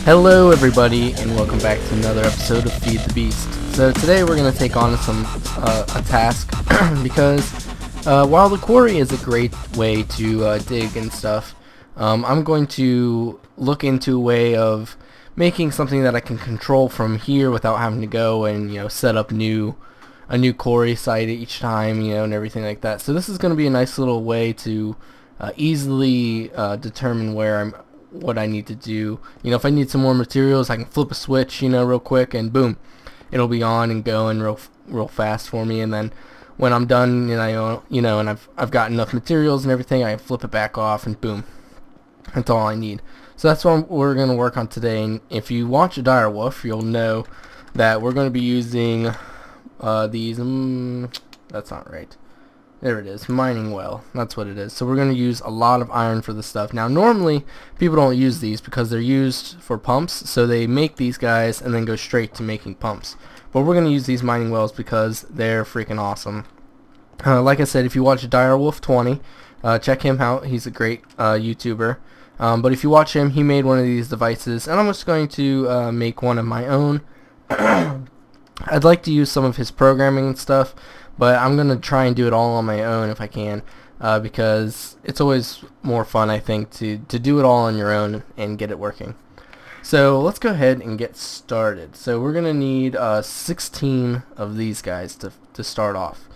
Hello everybody and welcome back to another episode of Feed the Beast. So today we're going to take on a task because while the quarry is a great way to dig and stuff, I'm going to look into a way of making something that I can control from here without having to go and set up a new quarry site each time, and everything like that. So this is going to be a nice little way to easily determine what I need to do. If I need some more materials, I can flip a switch, real quick, and boom, it'll be on and going real fast for me. And then when I'm done, and and I've got enough materials and everything, I flip it back off, and boom, that's all I need. So that's what we're going to work on today. And if you watch a Dire Wolf, you'll know that we're going to be using these. That's not right. There it is, mining well. That's what it is. So we're going to use a lot of iron for this stuff. Now, normally, people don't use these because they're used for pumps. So they make these guys and then go straight to making pumps. But we're going to use these mining wells because they're freaking awesome. Like I said, if you watch Direwolf 20, check him out. He's a great YouTuber. But if you watch him, he made one of these devices. And I'm just going to make one of my own. I'd like to use some of his programming and stuff, but I'm going to try and do it all on my own if I can, because it's always more fun, I think, to do it all on your own and get it working. So let's go ahead and get started. So we're going to need 16 of these guys to start off.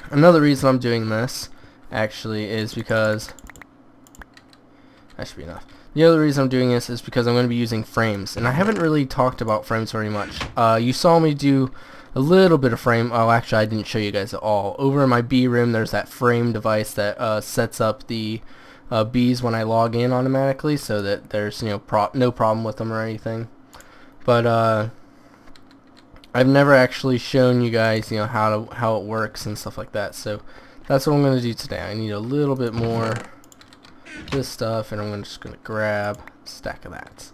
Another reason I'm doing this, actually, is because... that should be enough. The other reason I'm doing this is because I'm going to be using frames, and I haven't really talked about frames very much. You saw me do a little bit of frame. Oh, actually, I didn't show you guys at all. Over in my bee room, there's that frame device that sets up the bees when I log in automatically, so that there's no problem with them or anything. But I've never actually shown you guys how it works and stuff like that. So that's what I'm going to do today. I need a little bit more this stuff, and I'm just going to grab a stack of that.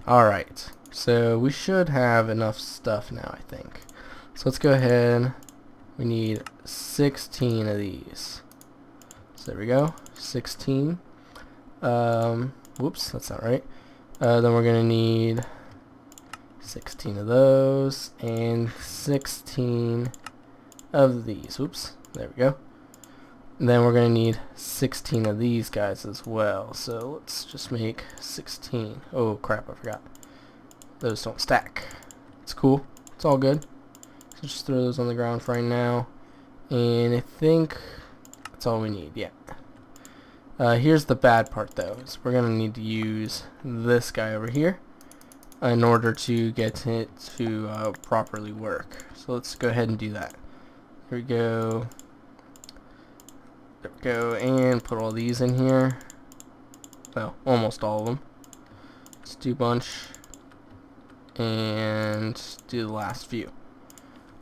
Alright, so we should have enough stuff now, I think. So let's go ahead. We need 16 of these. So there we go, 16. Whoops, that's not right. Then we're going to need 16 of those and 16 of these. Whoops, there we go. And then we're going to need 16 of these guys as well. So let's just make 16. Oh crap, I forgot. Those don't stack. It's cool. It's all good. So just throw those on the ground for right now. And I think that's all we need. Yeah. Here's the bad part though. So we're going to need to use this guy over here in order to get it to properly work. So let's go ahead and do that. Here we go. There we go, and put all these in here. Well, almost all of them. Let's do a bunch, and do the last few.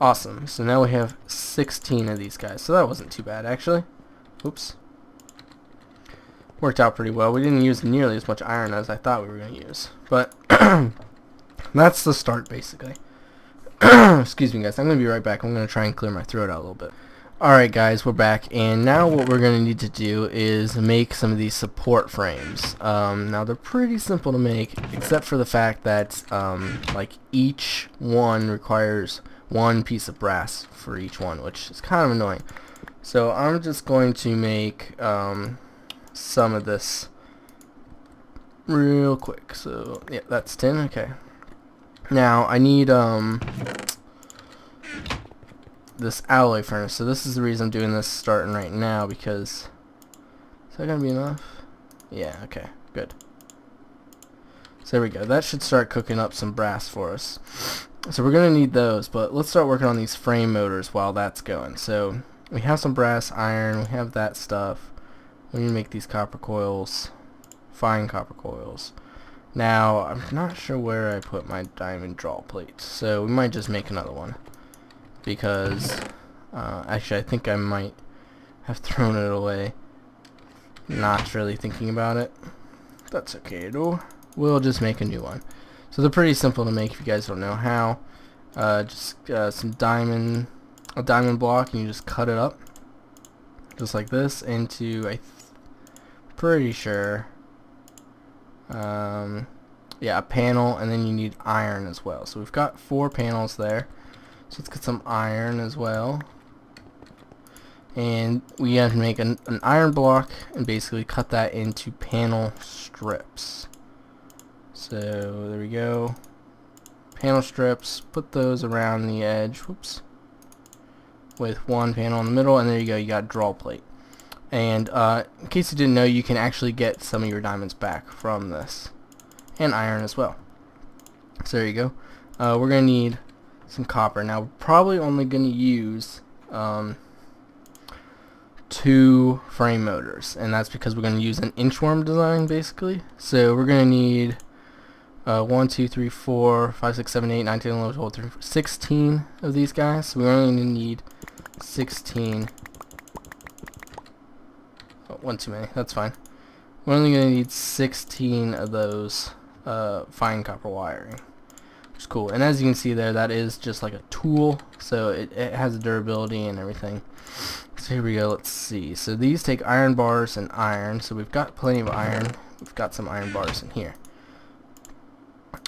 Awesome, so now we have 16 of these guys, so that wasn't too bad, actually. Oops. Worked out pretty well. We didn't use nearly as much iron as I thought we were going to use, but that's the start, basically. Excuse me, guys, I'm going to be right back. I'm going to try and clear my throat out a little bit. Alright guys, we're back, and now what we're going to need to do is make some of these support frames. Now they're pretty simple to make, except for the fact that like each one requires one piece of brass for each one, which is kind of annoying. So I'm just going to make some of this real quick. So yeah, that's 10, okay. Now I need this alloy furnace. So this is the reason I'm doing this starting right now, because is that gonna be enough? Yeah, okay, good. So there we go. That should start cooking up some brass for us. So we're gonna need those, but let's start working on these frame motors while that's going. So we have some brass, iron, we have that stuff. We need to make these copper coils, fine copper coils. Now I'm not sure where I put my diamond draw plates, so we might just make another one. Because actually I think I might have thrown it away, not really thinking about it. That's okay though. We'll just make a new one. So they're pretty simple to make if you guys don't know how. Just a diamond block, and you just cut it up just like this into, pretty sure Yeah, a panel, and then you need iron as well. So we've got 4 panels there. So let's get some iron as well. And we have to make an iron block and basically cut that into panel strips. So there we go. Panel strips, put those around the edge, whoops, with 1 panel in the middle, and there you go, you got a draw plate. And in case you didn't know, you can actually get some of your diamonds back from this. And iron as well. So there you go. We're going to need some copper. Now we're probably only going to use 2 frame motors, and that's because we're going to use an inchworm design basically. So we're going to need 1, 2, 3, 4, 5, 6, 7, 8, 9, 10, 11, 12, 13, 14, 16 of these guys. So we're only going to need 16. Oh, 1 too many, that's fine. We're only going to need 16 of those fine copper wiring, which is cool. And as you can see there, that is just like a tool, so it has durability and everything. So here we go, let's see. So these take iron bars and iron, so we've got plenty of iron. We've got some iron bars in here.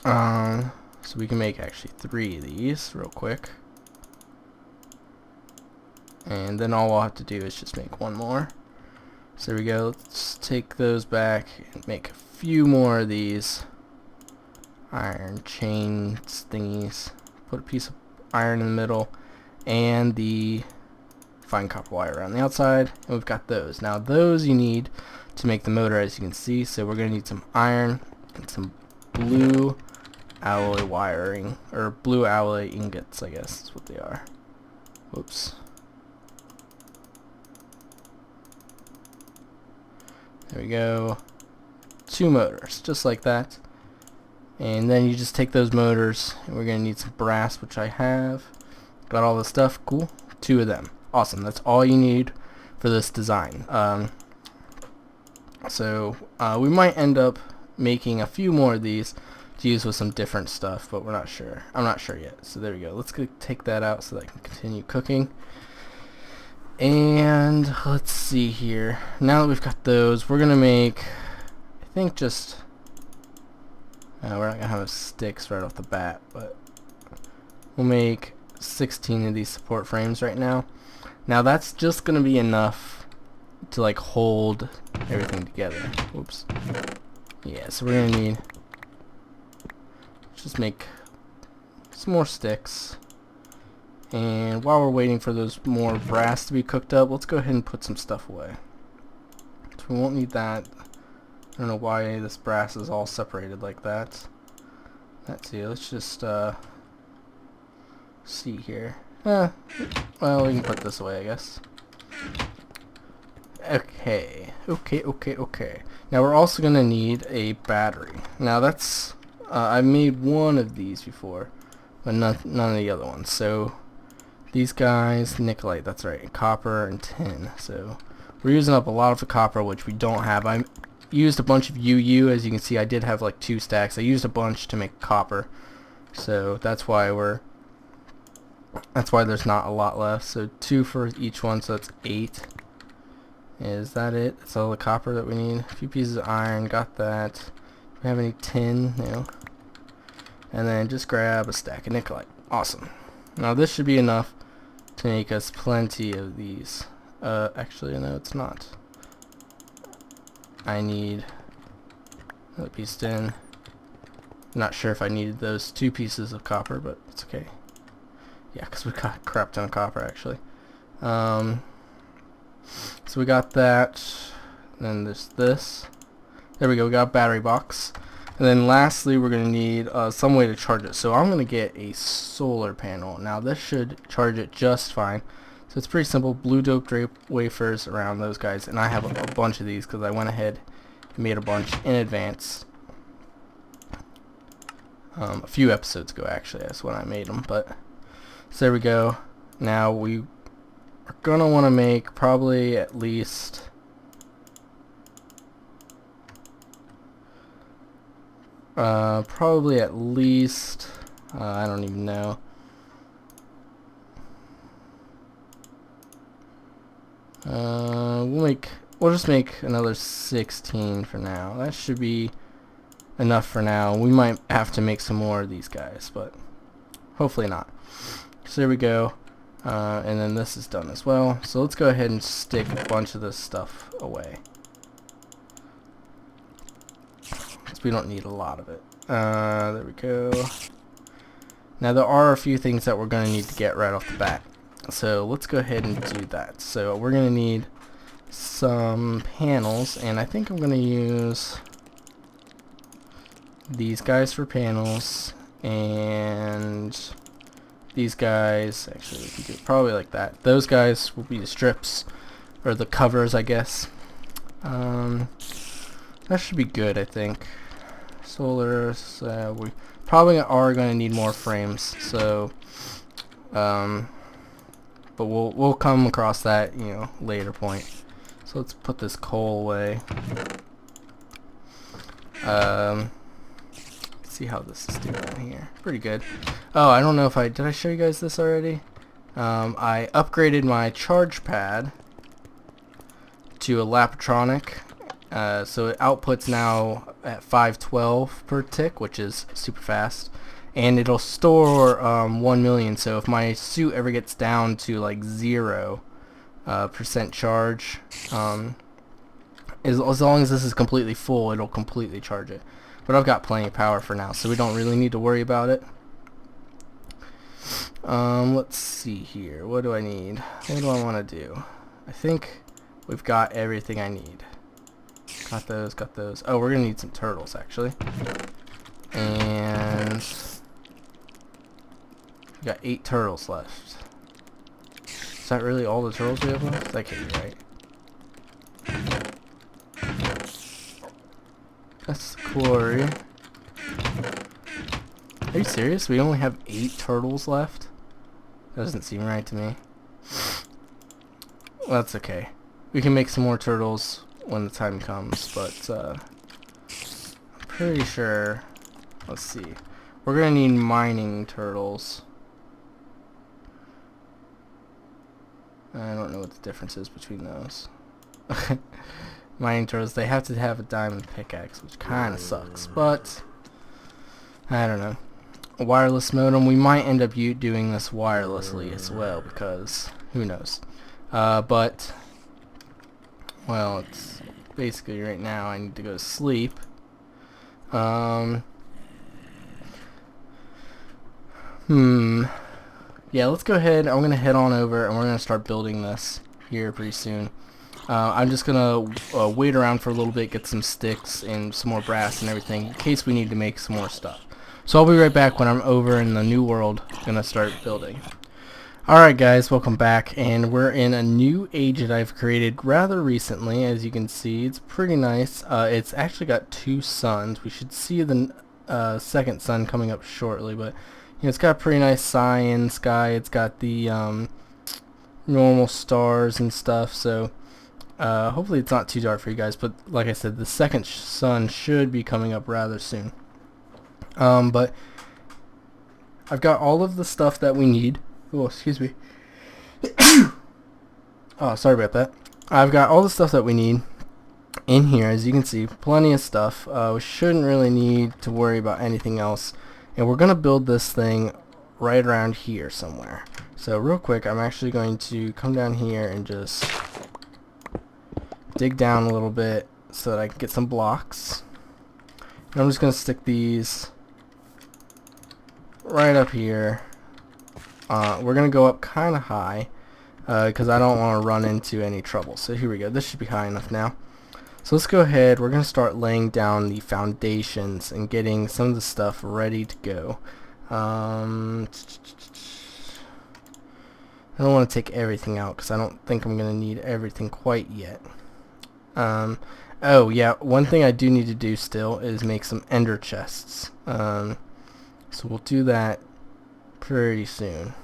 So we can make actually 3 of these real quick. And then all we'll have to do is just make 1 more. So there we go, let's take those back and make a few more of these iron chains thingies. Put a piece of iron in the middle and the fine copper wire around the outside, and we've got those. Now those you need to make the motor, as you can see. So we're going to need some iron and some blue alloy wiring, or blue alloy ingots, I guess is what they are. Whoops. There we go. 2 motors, just like that. And then you just take those motors, and we're going to need some brass, which I have. Got all the stuff, cool. 2 of them. Awesome, that's all you need for this design. We might end up making a few more of these to use with some different stuff, but we're not sure. I'm not sure yet. So there we go. Let's go take that out so that I can continue cooking. And let's see here. Now that we've got those, we're gonna make, I think, just we're not gonna have sticks right off the bat, but we'll make 16 of these support frames right now. Now that's just gonna be enough to like hold everything together. Oops. Yeah, so we're gonna need, just make some more sticks. And while we're waiting for those more brass to be cooked up, let's go ahead and put some stuff away. So we won't need that. I don't know why this brass is all separated like that. Let's see, let's just see here. Well, we can put this away, I guess. Okay. Now we're also going to need a battery. Now that's, I made 1 of these before, but none of the other ones. So these guys, nickelite, that's right, copper and tin. So we're using up a lot of the copper, which we don't have. I used a bunch of UU, as you can see. I did have like 2 stacks. I used a bunch to make copper, so that's why there's not a lot left. So 2 for each one, so that's 8. Is that it? That's all the copper that we need. A few pieces of iron, got that. Do we have any tin? No. And then just grab a stack of nickelite. Awesome. Now this should be enough to make us plenty of these. Actually, no, it's not. I need another piece of tin. Not sure if I needed those 2 pieces of copper, but it's okay. Yeah, because we got a crap ton of copper, actually. So we got that. Then there's this. There we go, we got a battery box. And then lastly, we're going to need some way to charge it. So I'm going to get a solar panel. Now this should charge it just fine. So it's pretty simple. Blue dope drape wafers around those guys. And I have a bunch of these because I went ahead and made a bunch in advance. A few episodes ago, actually. That's when I made them. But so there we go. Now we are going to want to make probably at least... I don't even know. We'll just make another 16 for now. That should be enough for now. We might have to make some more of these guys, but hopefully not. So there we go. And then this is done as well. So let's go ahead and stick a bunch of this stuff away, because we don't need a lot of it. There we go. Now there are a few things that we're going to need to get right off the bat. So let's go ahead and do that. So we're going to need some panels, and I think I'm going to use these guys for panels, and these guys, actually we can do it probably like that. Those guys will be the strips, or the covers, I guess. That should be good, I think. Solar, we probably are going to need more frames, so but we'll come across that, you know, later point. So let's put this coal away. See how this is doing here. Pretty good. Oh, I don't know if did I show you guys this already? I upgraded my charge pad to a Lapatronic, so it outputs now at 512 per tick, which is super fast, and it'll store 1 million. So if my suit ever gets down to like 0% charge, as long as this is completely full, it'll completely charge it. But I've got plenty of power for now, so we don't really need to worry about it. Let's see here. What do I need? What do I want to do? I think we've got everything I need. Got those, got those. Oh, we're going to need some turtles, actually. And we got 8 turtles left. Is that really all the turtles we have left? That can't be right. That's the quarry. Are you serious? We only have 8 turtles left? That doesn't seem right to me. Well, that's okay. We can make some more turtles when the time comes, but I'm pretty sure... Let's see. We're gonna need mining turtles. I don't know what the difference is between those. Mining turtles, they have to have a diamond pickaxe, which kind of sucks, but I don't know. A wireless modem, we might end up doing this wirelessly as well, because who knows. But well, it's basically right now I need to go to sleep. Yeah, let's go ahead. I'm gonna head on over and we're gonna start building this here pretty soon. I'm just gonna wait around for a little bit, get some sticks and some more brass and everything in case we need to make some more stuff. So I'll be right back when I'm over in the new world, gonna start building. Alright guys, welcome back, and we're in a new age that I've created rather recently. As you can see, it's pretty nice. It's actually got 2 suns. We should see the second sun coming up shortly, but you know, it's got a pretty nice cyan sky. It's got the normal stars and stuff, so hopefully it's not too dark for you guys, but like I said, the second sun should be coming up rather soon. But I've got all of the stuff that we need. Oh, excuse me. Oh, sorry about that. I've got all the stuff that we need in here, as you can see, plenty of stuff. We shouldn't really need to worry about anything else, and we're gonna build this thing right around here somewhere. So real quick, I'm actually going to come down here and just dig down a little bit so that I can get some blocks. And I'm just gonna stick these right up here. We're gonna go up kind of high because I don't want to run into any trouble. So here we go. This should be high enough now. So let's go ahead. We're gonna start laying down the foundations and getting some of the stuff ready to go. I don't want to take everything out because I don't think I'm gonna need everything quite yet. Oh yeah, one thing I do need to do still is make some ender chests. So we'll do that pretty soon.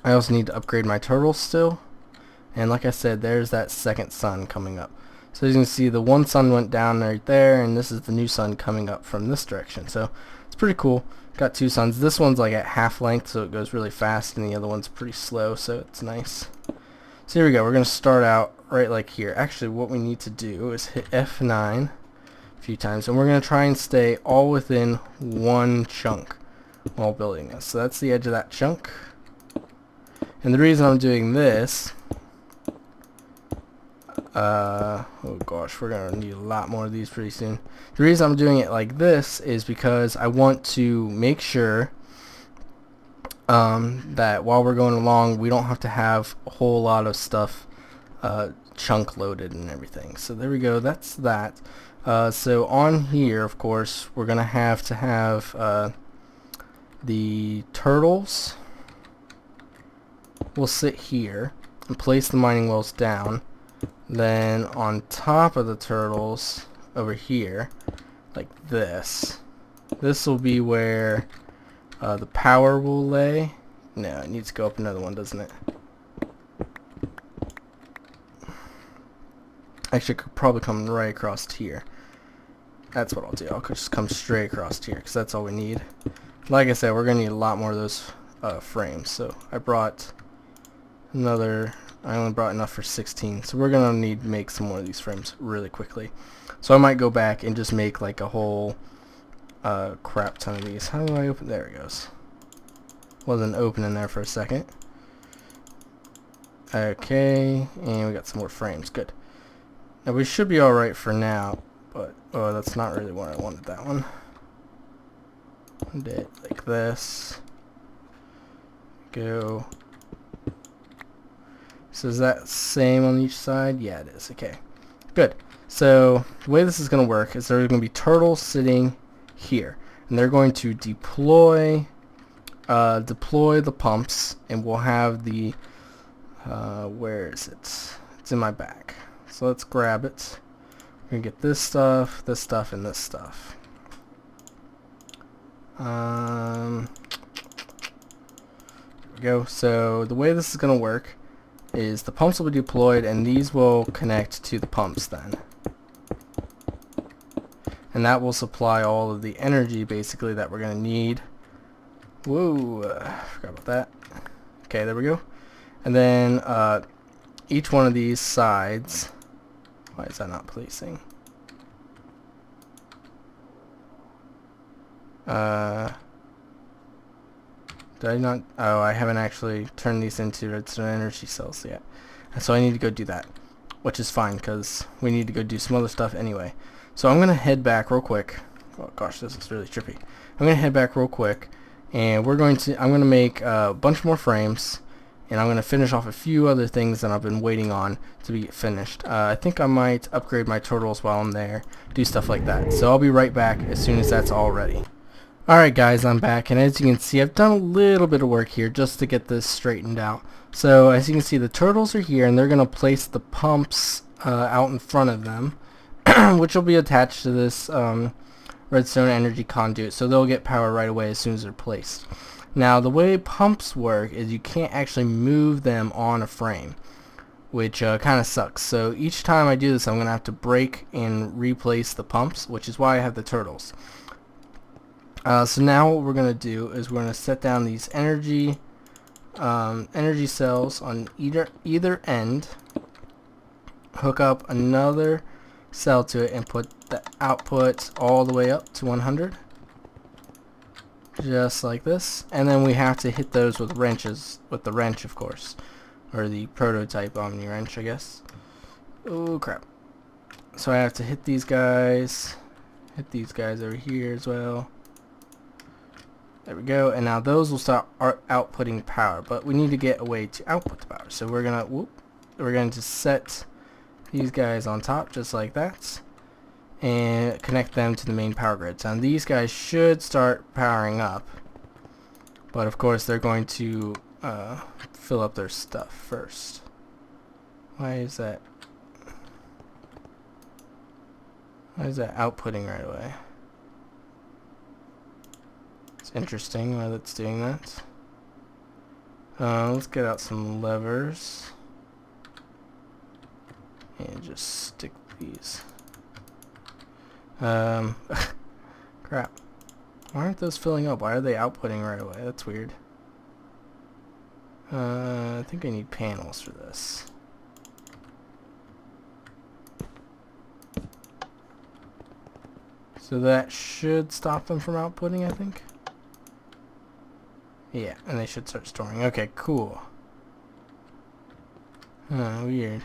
I also need to upgrade my turtles still, and like I said, there's that second sun coming up. So as you can see, the one sun went down right there, and this is the new sun coming up from this direction. So it's pretty cool. Got 2 suns. This one's like at half length, so it goes really fast, and the other one's pretty slow, so it's nice. So here we go. We're gonna start out right like here. Actually, what we need to do is hit F9 a few times, and we're going to try and stay all within one chunk while building this. So that's the edge of that chunk. And the reason I'm doing this, oh gosh, we're going to need a lot more of these pretty soon. The reason I'm doing it like this is because I want to make sure that while we're going along, we don't have to have a whole lot of stuff chunk loaded and everything. So there we go, that's that. So on here, of course, we're going to have the turtles will sit here and place the mining wells down. Then on top of the turtles over here, like this will be where the power will lay. No, it needs to go up another one, doesn't it? Actually, it could probably come right across here. That's what I'll do. I'll just come straight across here because that's all we need. Like I said, we're going to need a lot more of those frames. So I brought another... I only brought enough for 16. So we're going to need to make some more of these frames really quickly. So I might go back and just make like a whole crap ton of these. How do I open? There it goes. Wasn't open in there for a second. Okay, and we got some more frames. Good. Now we should be alright for now, but oh, that's not really what I wanted. That one. Did it like this. Go. So is that same on each side? Yeah, it is. Okay. Good. So the way this is going to work is there's going to be turtles sitting here, and they're going to deploy the pumps, and we'll have the where is it? It's in my bag. So let's grab it. We're gonna get this stuff, and this stuff. There we go. So the way this is gonna work is the pumps will be deployed, and these will connect to the pumps then. And that will supply all of the energy basically that we're going to need. Whoa, forgot about that. Okay, there we go. And then each one of these sides, why is that not placing? Did I not? Oh, I haven't actually turned these into redstone energy cells yet. So I need to go do that, which is fine because we need to go do some other stuff anyway. So I'm going to head back real quick. Oh gosh, this is really trippy. I'm going to head back real quick, and I'm going to make a bunch more frames, and I'm going to finish off a few other things that I've been waiting on to be finished. I think I might upgrade my turtles while I'm there, do stuff like that. So I'll be right back as soon as that's all ready. Alright guys, I'm back, and as you can see, I've done a little bit of work here just to get this straightened out. So as you can see, the turtles are here, and they're going to place the pumps out in front of them, which will be attached to this redstone energy conduit, so they'll get power right away as soon as they're placed. Now the way pumps work is you can't actually move them on a frame, which kind of sucks. So each time I do this, I'm going to have to break and replace the pumps, which is why I have the turtles. So now what we're going to do is we're going to set down these energy cells on either end, hook up another cell to it, and put the output all the way up to 100, just like this. And then we have to hit those with wrenches, with the wrench of course, or the prototype Omni wrench, I guess. Oh crap. So I have to hit these guys over here as well. There we go, and now those will start outputting power, but we need to get a way to output the power. So we're going to set these guys on top just like that, and connect them to the main power grid. So these guys should start powering up, but of course they're going to fill up their stuff first. Why is that outputting right away? It's interesting why that's doing that. Let's get out some levers and just stick these. Crap. Why aren't those filling up? Why are they outputting right away? That's weird. I think I need panels for this. So that should stop them from outputting, I think. Yeah, and they should start storing. Okay, cool. Weird.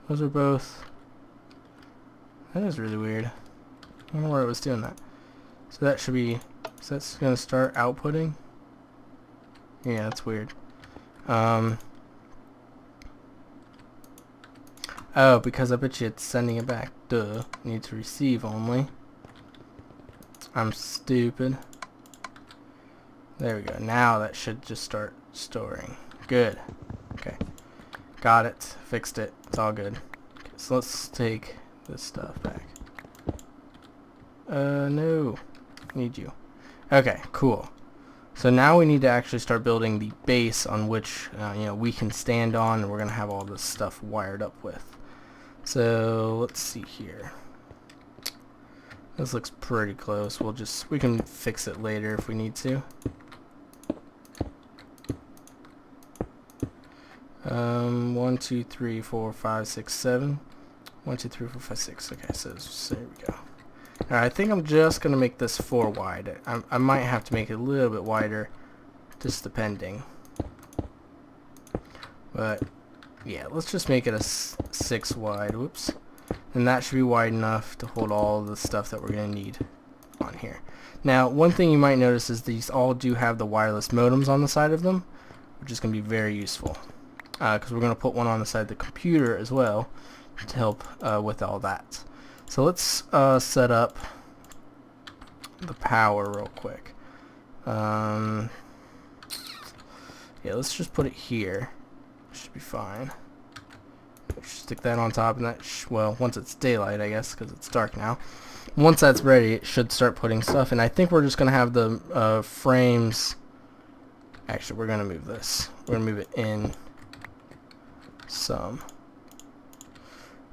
Those are both... That is really weird. I don't know where it was doing that. So that should be... So that's going to start outputting? Yeah, that's weird. Oh, because I bet you it's sending it back. Duh. Need to receive only. I'm stupid. There we go. Now that should just start storing. Good. Okay. Got it. Fixed it. It's all good. Okay, so let's take this stuff back. No. Need you. Okay, cool. So now we need to actually start building the base on which, we can stand on, and we're going to have all this stuff wired up with. So let's see here. This looks pretty close. We can fix it later if we need to. 1, 2, 3, 4, 5, 6, 7. 1, 2, 3, 4, 5, 6. Okay, so there we go. Alright, I think I'm just going to make this 4 wide. I might have to make it a little bit wider, just depending. But, yeah, let's just make it a 6 wide. Whoops. And that should be wide enough to hold all the stuff that we're going to need on here. Now, one thing you might notice is these all do have the wireless modems on the side of them, which is going to be very useful. Because we're going to put one on the side of the computer as well to help with all that. So let's set up the power real quick. Yeah, let's just put it here. Should be fine. Stick that on top, and that well, once it's daylight, I guess, because it's dark now. Once that's ready, it should start putting stuff. And I think we're just gonna have the frames. Actually, we're gonna move this. We're gonna move it in some.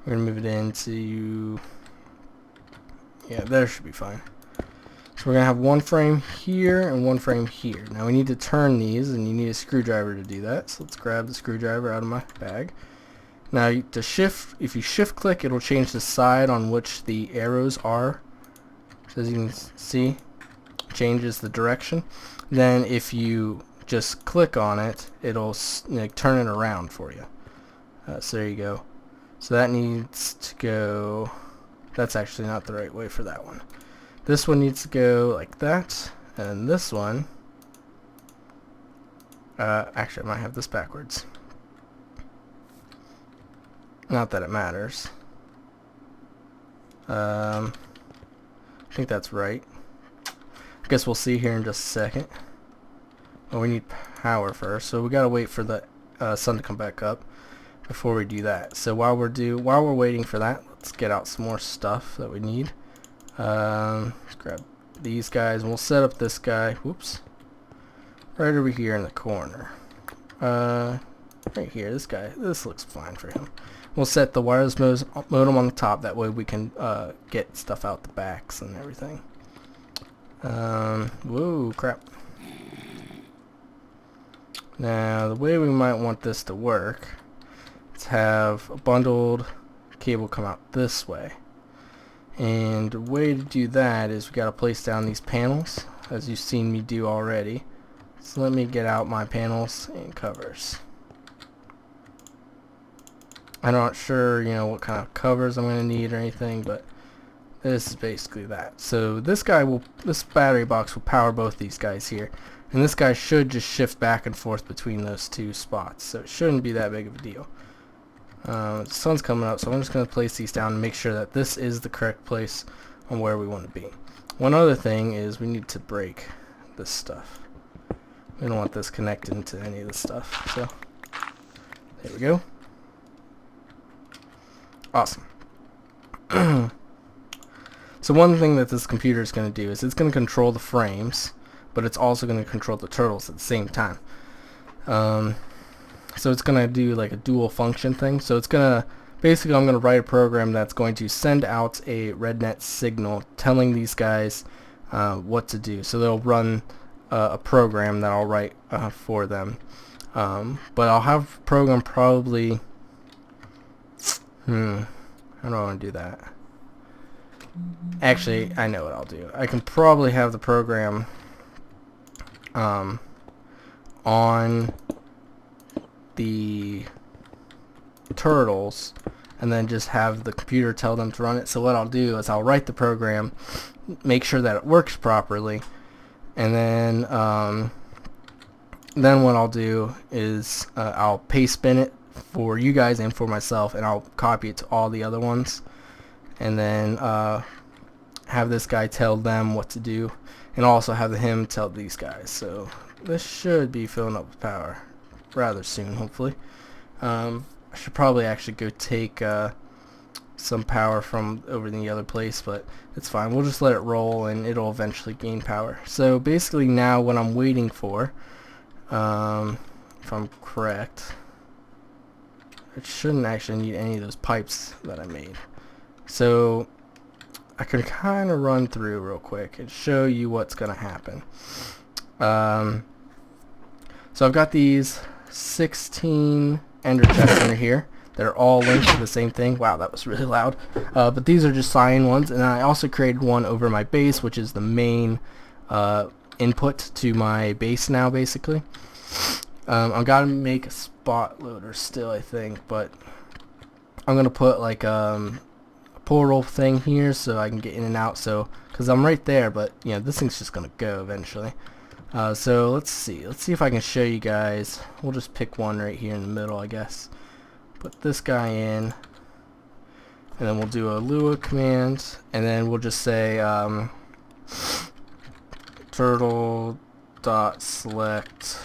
We're gonna move it into. Yeah, there should be fine. So we're gonna have one frame here and one frame here. Now we need to turn these, and you need a screwdriver to do that. So let's grab the screwdriver out of my bag. Now to shift, if you shift click, it'll change the side on which the arrows are. So as you can see, changes the direction. Then if you just click on it, it'll turn it around for you. So there you go. So that needs to go. That's actually not the right way for that one. This one needs to go like that, and this one. Actually, I might have this backwards. Not that it matters. I think that's right. I guess we'll see here in just a second. Well, we need power first, so we gotta wait for the sun to come back up before we do that. So while we're waiting for that, let's get out some more stuff that we need. Let's grab these guys, and we'll set up this guy. Whoops. Right over here in the corner. Right here, this guy. This looks fine for him. We'll set the wireless modem on the top. That way we can get stuff out the backs and everything. Whoa, crap. Now, the way we might want this to work is have a bundled cable come out this way. And the way to do that is we got to place down these panels, as you've seen me do already. So let me get out my panels and covers. I'm not sure, what kind of covers I'm going to need or anything, but this is basically that. So this battery box will power both these guys here, and this guy should just shift back and forth between those two spots, so it shouldn't be that big of a deal. The sun's coming up, so I'm just going to place these down and make sure that this is the correct place on where we want to be. One other thing is we need to break this stuff. We don't want this connected to any of this stuff, so there we go. Awesome. So one thing that this computer is going to do is it's going to control the frames, but it's also going to control the turtles at the same time. So it's going to do like a dual function thing. So it's going to, basically I'm going to write a program that's going to send out a RedNet signal telling these guys what to do. So they'll run a program that I'll write for them. But I'll have a program probably, how do I want to do that? Actually, I know what I'll do. I can probably have the program on the turtles and then just have the computer tell them to run it. So what I'll do is I'll write the program, make sure that it works properly, and then what I'll do is I'll paste spin it for you guys and for myself, and I'll copy it to all the other ones, and then have this guy tell them what to do, and also have him tell these guys. So this should be filling up with power rather soon, hopefully. I should probably actually go take some power from over in the other place, but it's fine. We'll just let it roll and it'll eventually gain power. So basically now what I'm waiting for, if I'm correct, it shouldn't actually need any of those pipes that I made. So I can kind of run through real quick and show you what's going to happen. So I've got these 16 ender chests under here. They're all linked to the same thing. Wow, that was really loud. But these are just cyan ones, and I also created one over my base, which is the main input to my base now, basically. I've got to make a spot loader still, I think, but I'm going to put like a portal thing here so I can get in and out, so because I'm right there, but you know, this thing's just going to go eventually. So let's see if I can show you guys. We'll just pick one right here in the middle, I guess. Put this guy in, and then we'll do a Lua command, and then we'll just say turtle dot select.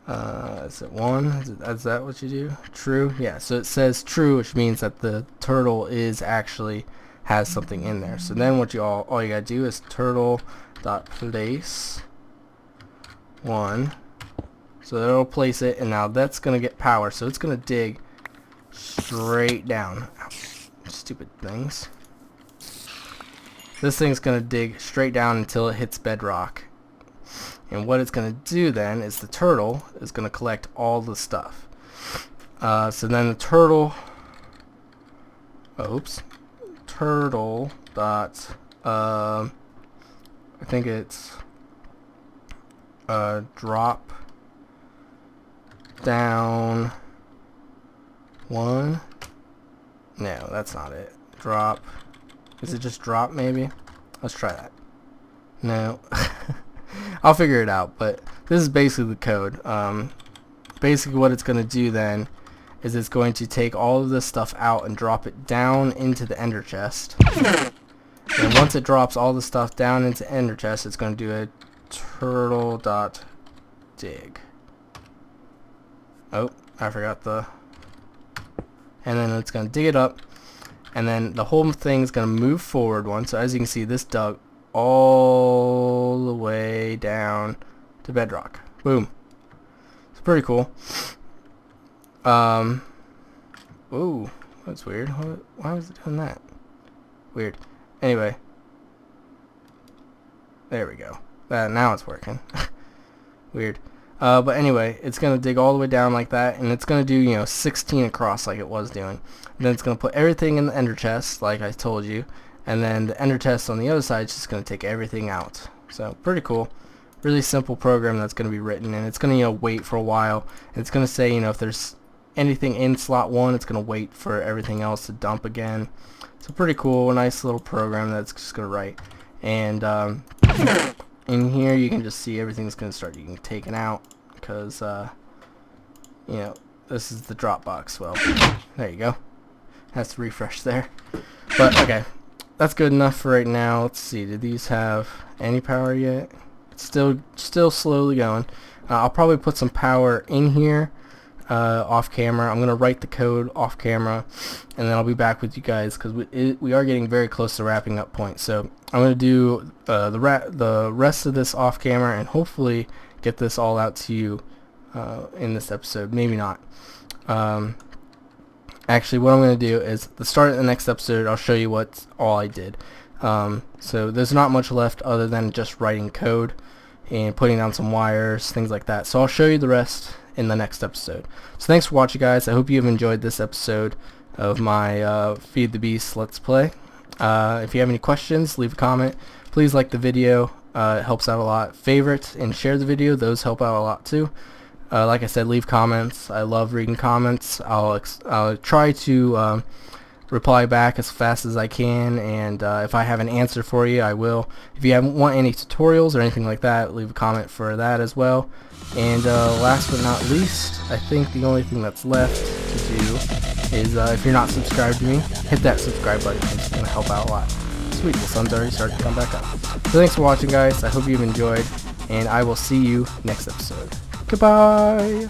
Is it 1? Is that what you do? True? Yeah, so it says true, which means that the turtle is actually has something in there. So then what all you gotta do is turtle dot place 1. So that'll place it, and now that's gonna get power, so it's gonna dig straight down. Ow, stupid things. This thing's gonna dig straight down until it hits bedrock. And what it's going to do then is the turtle is going to collect all the stuff. So then the turtle, turtle dot, I think it's drop down 1. No, that's not it. Drop. Is it just drop maybe? Let's try that. No. I'll figure it out, but this is basically the code. Basically what it's going to do then is it's going to take all of this stuff out and drop it down into the ender chest. And once it drops all the stuff down into ender chest, it's going to do a turtle dot dig. Oh, I forgot the... And then it's going to dig it up, and then the whole thing is going to move forward one. So as you can see, this dug all the way down to bedrock. Boom. It's pretty cool. Ooh, that's weird. Why was it doing that? Weird. Anyway, there we go. Now it's working. Weird. But anyway, it's gonna dig all the way down like that, and it's gonna do 16 across like it was doing. And then it's gonna put everything in the ender chest, like I told you. And then the ender chest on the other side is just going to take everything out. So pretty cool. Really simple program that's going to be written, and it's going to wait for a while. And it's going to say if there's anything in slot 1, it's going to wait for everything else to dump again. So pretty cool, a nice little program that's just going to write. And in here you can just see everything's going to start getting taken out because this is the drop box. Well, there you go. Has to refresh there. But okay. That's good enough for right now. Let's see, did these have any power yet? It's still slowly going. I'll probably put some power in here off camera. I'm gonna write the code off camera, and then I'll be back with you guys because we are getting very close to wrapping up point. So I'm gonna do the rest of this off camera and hopefully get this all out to you in this episode. Maybe not. Actually, what I'm going to do is the start of the next episode, I'll show you what all I did. So there's not much left other than just writing code and putting down some wires, things like that. So I'll show you the rest in the next episode. So thanks for watching, guys. I hope you have enjoyed this episode. of my Feed the Beast Let's Play. If you have any questions, leave a comment. Please like the video. It helps out a lot. Favorite and share the video. Those help out a lot too. Like I said, leave comments. I love reading comments. I'll try to reply back as fast as I can, and if I have an answer for you, I will. If you want any tutorials or anything like that, leave a comment for that as well. And last but not least, I think the only thing that's left to do is if you're not subscribed to me, hit that subscribe button. It's going to help out a lot. Sweet, the sun's already starting to come back up. So thanks for watching, guys. I hope you've enjoyed, and I will see you next episode. Goodbye!